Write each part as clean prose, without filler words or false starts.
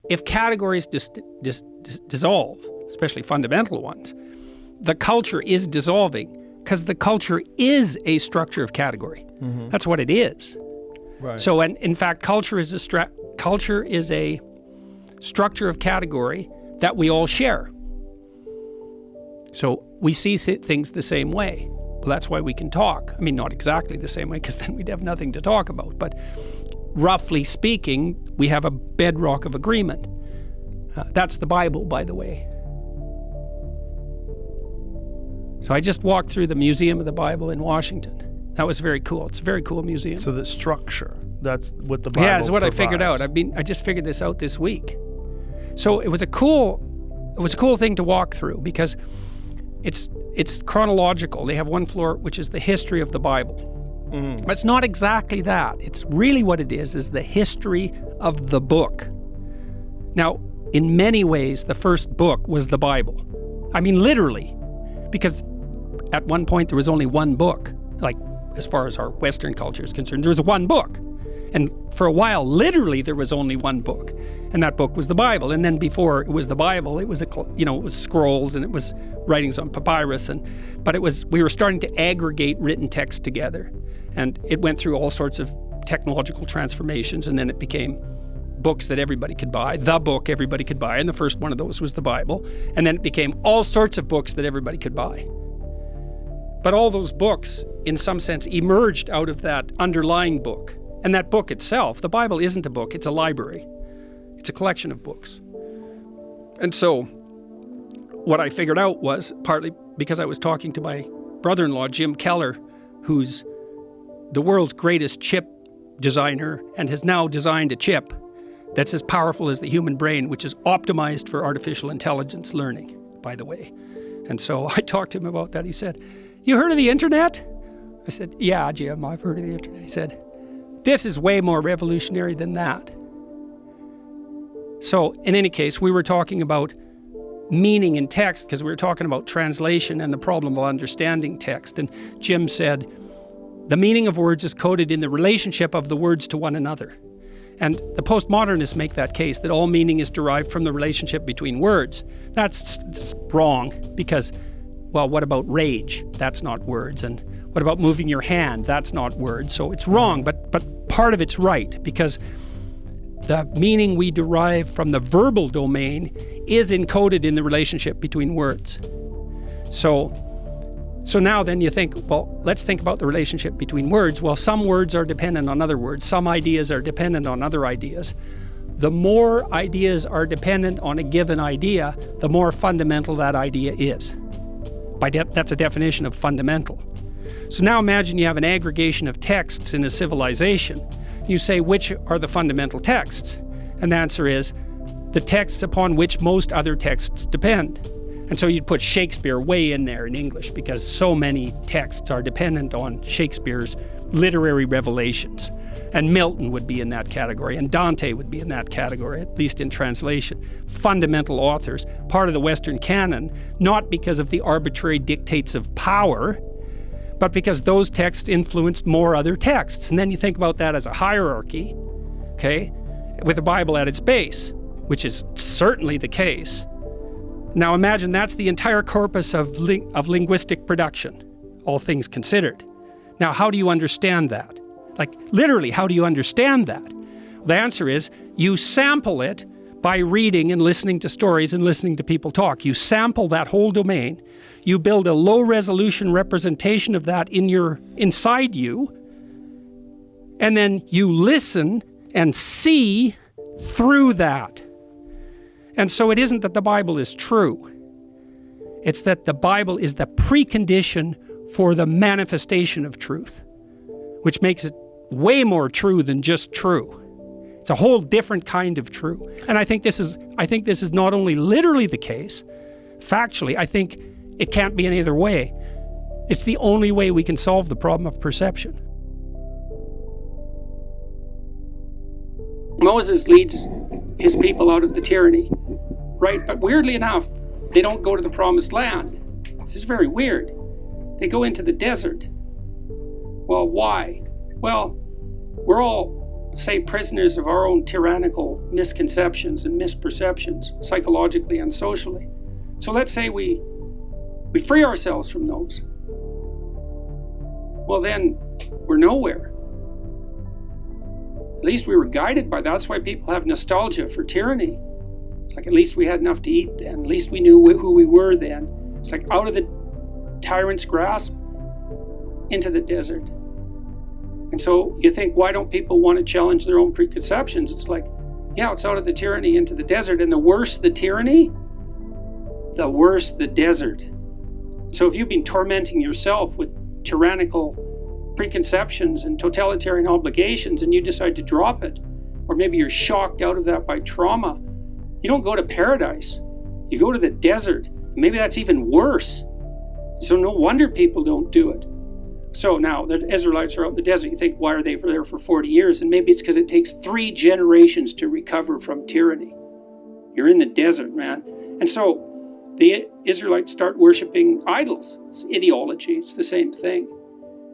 if categories dissolve, especially fundamental ones, the culture is dissolving because the culture is a structure of category. Mm-hmm. That's what it is. Right. So, and in fact, culture is a structure of category that we all share. So we see things the same way. Well, that's why we can talk. I mean, not exactly the same way, because then we'd have nothing to talk about. But roughly speaking, we have a bedrock of agreement. That's the Bible, by the way. So I just walked through the Museum of the Bible in Washington. That was very cool. It's a very cool museum. So the structure, that's what the Bible Yeah, it's what provides. I figured out. I just figured this out this week. So it was a cool thing to walk through because it's chronological. They have one floor which is the history of the Bible. Mm. But it's not exactly that. It's really what it is the history of the book. Now, in many ways, the first book was the Bible. I mean, literally, because at one point there was only one book. Like, as far as our Western culture is concerned, there was one book. And for a while, literally, there was only one book. And that book was the Bible. And then before it was the Bible, it was it was scrolls and it was writings on papyrus. But we were starting to aggregate written text together. And it went through all sorts of technological transformations. And then it became books that everybody could buy, the book everybody could buy. And the first one of those was the Bible. And then it became all sorts of books that everybody could buy. But all those books, in some sense, emerged out of that underlying book. And that book itself, the Bible isn't a book, it's a library. It's a collection of books. And so what I figured out was, partly because I was talking to my brother-in-law, Jim Keller, who's the world's greatest chip designer and has now designed a chip that's as powerful as the human brain, which is optimized for artificial intelligence learning, by the way. And so I talked to him about that. He said, "You heard of the internet?" I said, "Yeah, Jim, I've heard of the internet." He said, "This is way more revolutionary than that." So in any case, we were talking about meaning in text because we were talking about translation and the problem of understanding text. And Jim said, the meaning of words is coded in the relationship of the words to one another. And the postmodernists make that case, that all meaning is derived from the relationship between words. That's wrong because, well, what about rage? That's not words. And what about moving your hand? That's not words. So it's wrong, but part of it's right because the meaning we derive from the verbal domain is encoded in the relationship between words. So now then you think, well, let's think about the relationship between words. Well, some words are dependent on other words. Some ideas are dependent on other ideas. The more ideas are dependent on a given idea, the more fundamental that idea is. That's a definition of fundamental. So now imagine you have an aggregation of texts in a civilization. You say, which are the fundamental texts? And the answer is the texts upon which most other texts depend. And so you'd put Shakespeare way in there in English because so many texts are dependent on Shakespeare's literary revelations. And Milton would be in that category, and Dante would be in that category, at least in translation. Fundamental authors, part of the Western canon, not because of the arbitrary dictates of power, but because those texts influenced more other texts. And then you think about that as a hierarchy, okay, with the Bible at its base, which is certainly the case. Now imagine that's the entire corpus of linguistic production, all things considered. Now, how do you understand that? Like, literally, how do you understand that? The answer is you sample it by reading and listening to stories and listening to people talk. You sample that whole domain. You build a low-resolution representation of that inside you, and then you listen and see through that. And so it isn't that the Bible is true. It's that the Bible is the precondition for the manifestation of truth, which makes it way more true than just true. It's a whole different kind of true. And I think this is not only literally the case, factually, I think it can't be any other way. It's the only way we can solve the problem of perception. Moses leads his people out of the tyranny, right? But weirdly enough, they don't go to the promised land. This is very weird. They go into the desert. Well, why? Well, we're all say, prisoners of our own tyrannical misconceptions and misperceptions, psychologically and socially. So let's say we free ourselves from those. Well, then we're nowhere. At least we were guided by that. That's why people have nostalgia for tyranny. It's like, at least we had enough to eat then. At least we knew who we were then. It's like out of the tyrant's grasp into the desert. And so you think, why don't people want to challenge their own preconceptions? It's like, yeah, it's out of the tyranny into the desert. And the worse the tyranny, the worse the desert. So if you've been tormenting yourself with tyrannical preconceptions and totalitarian obligations and you decide to drop it, or maybe you're shocked out of that by trauma, you don't go to paradise. You go to the desert. Maybe that's even worse. So no wonder people don't do it. So now the Israelites are out in the desert. You think, why are they there for 40 years? And maybe it's because it takes 3 generations to recover from tyranny. You're in the desert, man. And so the Israelites start worshiping idols. It's ideology. It's the same thing.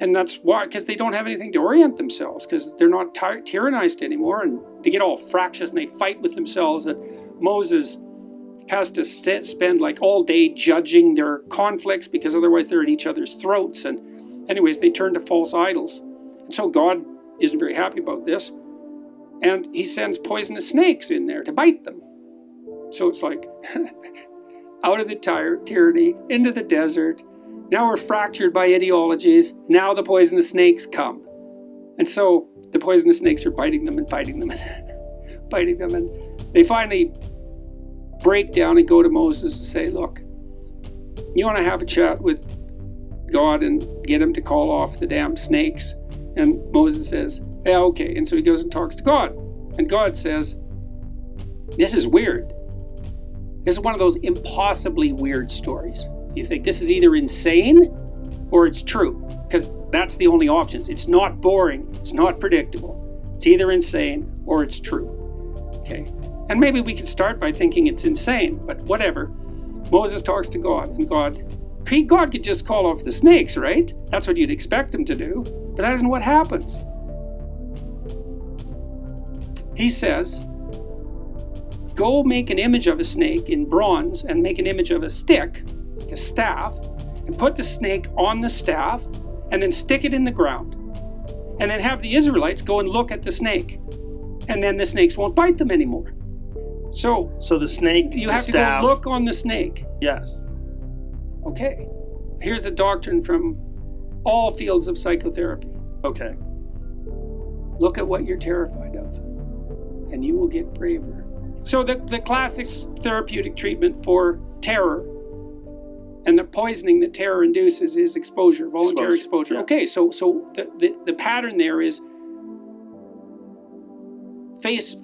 And that's why, because they don't have anything to orient themselves, because they're not tyrannized anymore, and they get all fractious and they fight with themselves. And Moses has to spend like all day judging their conflicts, because otherwise they're at each other's throats. And anyways, they turn to false idols. And so God isn't very happy about this. And he sends poisonous snakes in there to bite them. So it's like out of the tyranny, into the desert. Now we're fractured by ideologies. Now the poisonous snakes come. And so the poisonous snakes are biting them and biting them and biting them. And they finally break down and go to Moses and say, look, you want to have a chat with God and get him to call off the damn snakes? And Moses says, yeah, okay. And so he goes and talks to God. And God says, this is weird. This is one of those impossibly weird stories. You think this is either insane or it's true, because that's the only options. It's not boring. It's not predictable. It's either insane or it's true. Okay. And maybe we could start by thinking it's insane, but whatever. Moses talks to God, and God could just call off the snakes, right? That's what you'd expect him to do, but that isn't what happens. He says, go make an image of a snake in bronze and make an image of a stick, like a staff, and put the snake on the staff and then stick it in the ground. And then have the Israelites go and look at the snake. And then the snakes won't bite them anymore. So the snake, you have staff, to go look on the snake. Yes. Okay. Here's a doctrine from all fields of psychotherapy. Okay. Look at what you're terrified of, and you will get braver. So the classic therapeutic treatment for terror and the poisoning that terror induces is exposure, voluntary exposure. Yeah. Okay, so the pattern there is face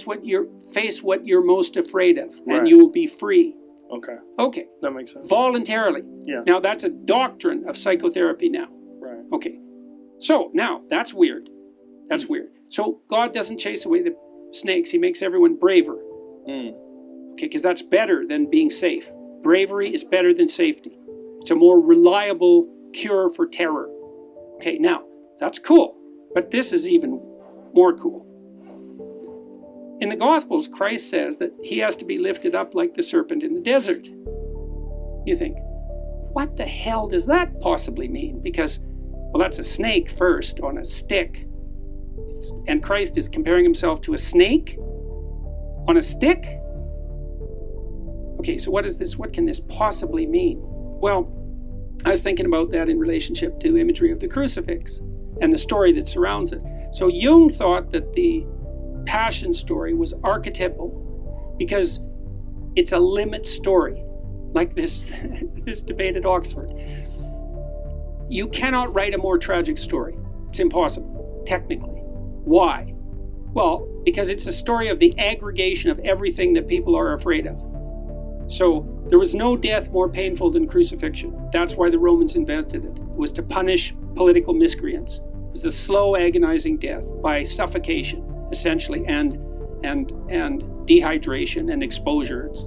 what you're most afraid of, and Right. you will be free. Okay. That makes sense. Voluntarily. Yes. Now that's a doctrine of psychotherapy now. Right. Okay. So now that's weird. That's weird. So God doesn't chase away the snakes. He makes everyone braver. Okay, because that's better than being safe. Bravery is better than safety. It's a more reliable cure for terror. Okay, now that's cool, but this is even more cool. In the Gospels, Christ says that he has to be lifted up like the serpent in the desert. You think, what the hell does that possibly mean? Because, well, that's a snake first on a stick. And Christ is comparing himself to a snake on a stick? Okay, so what is this? What can this possibly mean? Well, I was thinking about that in relationship to imagery of the crucifix and the story that surrounds it. So Jung thought that the Passion story was archetypal because it's a limit story, like this debate at Oxford. You cannot write a more tragic story. It's impossible, technically. Why? Well, because it's a story of the aggregation of everything that people are afraid of. So there was no death more painful than crucifixion. That's why the Romans invented it. It was to punish political miscreants. It was the slow, agonizing death by suffocation, essentially, and dehydration and exposure. It's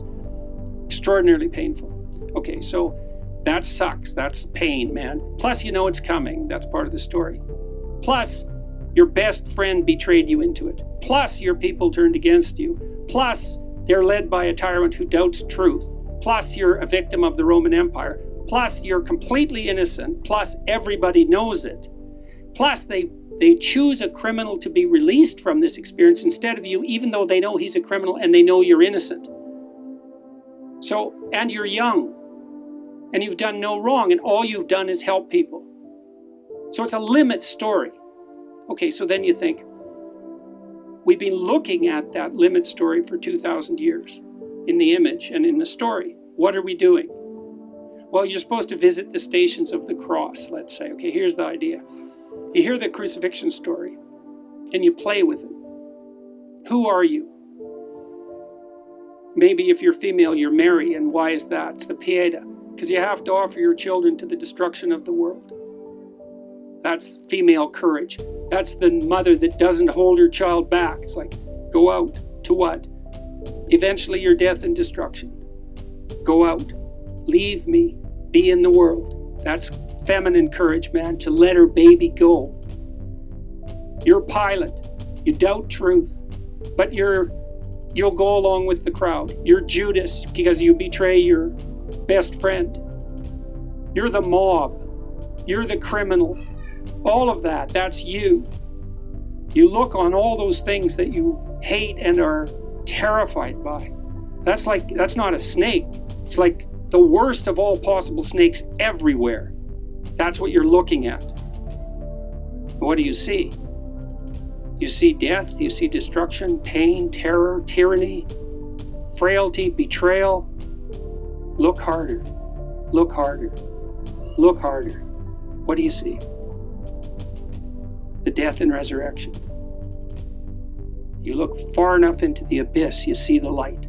extraordinarily painful. Okay, so that sucks. That's pain, man. Plus, you know it's coming. That's part of the story. Plus, Your best friend betrayed you into it. Plus, your people turned against you. Plus, they're led by a tyrant who doubts truth. Plus, you're a victim of the Roman Empire. Plus, you're completely innocent. Plus, everybody knows it. Plus, they choose a criminal to be released from this experience instead of you, even though they know he's a criminal and they know you're innocent. So, and you're young, and you've done no wrong, and all you've done is help people. So it's a limit story. Okay, so then you think, we've been looking at that limit story for 2,000 years in the image and in the story. What are we doing? Well, you're supposed to visit the stations of the cross, let's say. Okay, here's the idea. You hear the crucifixion story, and you play with it. Who are you? Maybe if you're female, you're Mary, and why is that? It's the Pieta, because you have to offer your children to the destruction of the world. That's female courage. That's the mother that doesn't hold her child back. It's like, go out. To what? Eventually your death and destruction. Go out. Leave me. Be in the world. That's feminine courage, man, to let her baby go. You're Pilate. You doubt truth, but you'll go along with the crowd. You're Judas because you betray your best friend. You're the mob. You're the criminal. All of that, that's you. You look on all those things that you hate and are terrified by. That's not a snake. It's like the worst of all possible snakes everywhere. That's what you're looking at. What do you see? You see death, you see destruction, pain, terror, tyranny, frailty, betrayal. Look harder. Look harder. Look harder. What do you see? The death and resurrection. You look far enough into the abyss, you see the light.